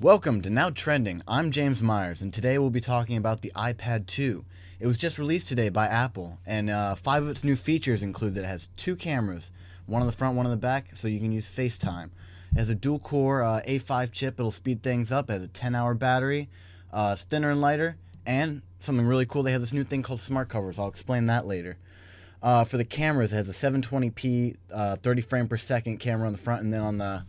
Welcome to Now Trending. I'm James Myers, and today we'll be talking about the iPad 2. It was just released today by Apple, and 5 of its new features include that it has 2 cameras, one on the front, one on the back, so you can use FaceTime. It has a dual-core A5 chip. It'll speed things up. It has a 10-hour battery. It's thinner and lighter, and something really cool, they have this new thing called smartcovers. I'll explain that later. For the cameras, it has a 720p 30 frame per second camera on the front, and then on the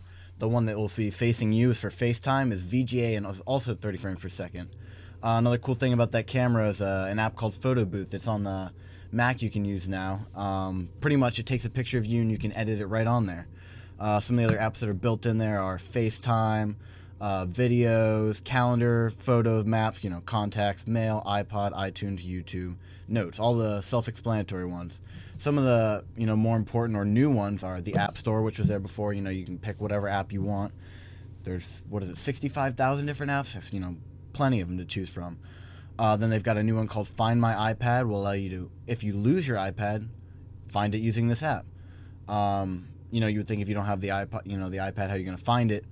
one that will be facing you is for FaceTime is VGA and also 30 frames per second. Another cool thing about that camera is an app called Photo Booth. It's on the Mac you can use now. Pretty much it takes a picture of you and you can edit it right on there. Some of the other apps that are built in there are FaceTime, videos, calendar, photos, maps, contacts, mail, iPod, iTunes, YouTube, notes, all the self-explanatory ones. Some of the more important or new ones are the App Store, which was there before. You can pick whatever app you want. There's 65,000 different apps. There's plenty of them to choose from. Then they've got a new one called Find My iPad. Will allow you to, if you lose your iPad, find it using this app. You would think if you don't have the iPod, the iPad, how are you going to find it?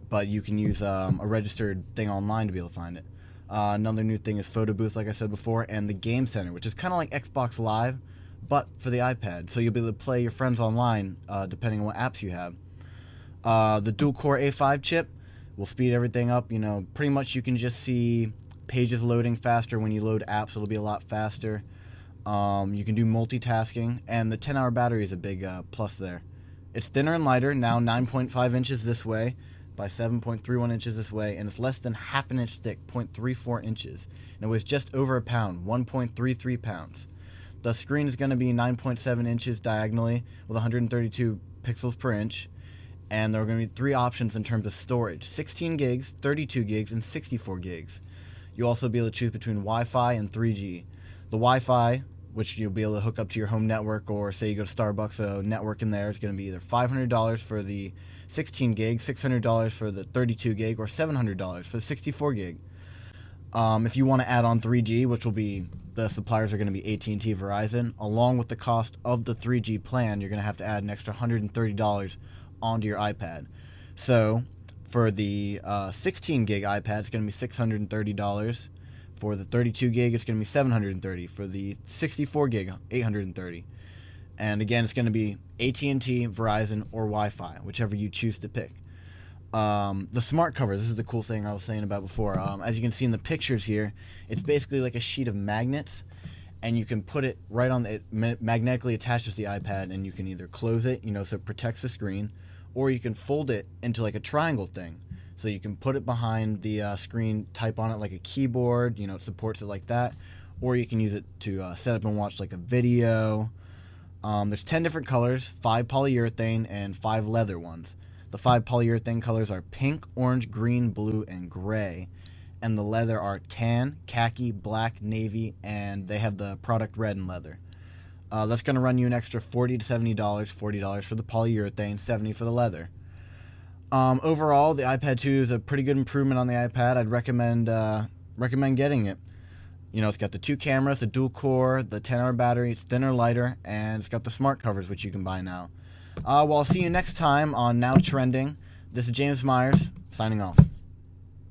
But you can use a registered thing online to be able to find it. Another new thing is Photo Booth, like I said before, and the Game Center, which is kind of like Xbox Live, but for the iPad. So you'll be able to play your friends online, depending on what apps you have. The dual-core A5 chip will speed everything up. Pretty much you can just see pages loading faster. When you load apps, it'll be a lot faster. You can do multitasking, and the 10-hour battery is a big plus there. It's thinner and lighter, now 9.5 inches this way by 7.31 inches this way, and it's less than half an inch thick, 0.34 inches. And it weighs just over a pound, 1.33 pounds. The screen is going to be 9.7 inches diagonally with 132 pixels per inch, and there are going to be 3 options in terms of storage: 16 gigs, 32 gigs, and 64 gigs. You'll also be able to choose between Wi-Fi and 3G. The Wi-Fi, which you'll be able to hook up to your home network, or say you go to Starbucks, a network in there, is going to be either $500 for the 16 gig, $600 for the 32 gig, or $700 for the 64 gig. If you want to add on 3G, which will be, the suppliers are going to be AT&T, Verizon, along with the cost of the 3G plan, you're going to have to add an extra $130 onto your iPad. So for the 16 gig iPad, it's going to be $630. For the 32 gig, it's going to be $730. For the 64 gig, $830. And again, it's going to be AT&T, Verizon, or Wi-Fi, whichever you choose to pick. The smart cover, this is the cool thing I was saying about before. As you can see in the pictures here, it's basically like a sheet of magnets, and you can put it right on it magnetically attaches the iPad, and you can either close it, so it protects the screen, or you can fold it into like a triangle thing. So you can put it behind the screen, type on it like a keyboard, it supports it like that, or you can use it to set up and watch like a video. There's 10 different colors, 5 polyurethane and 5 leather ones. The 5 polyurethane colors are pink, orange, green, blue, and gray. And the leather are tan, khaki, black, navy, and they have the product red and leather. That's going to run you an extra $40 to $70, $40 for the polyurethane, $70 for the leather. Overall, the iPad 2 is a pretty good improvement on the iPad. I'd recommend getting it. It's got the 2 cameras, the dual core, the 10-hour battery, it's thinner, lighter, and it's got the smart covers, which you can buy now. Well, I'll see you next time on Now Trending. This is James Myers, signing off.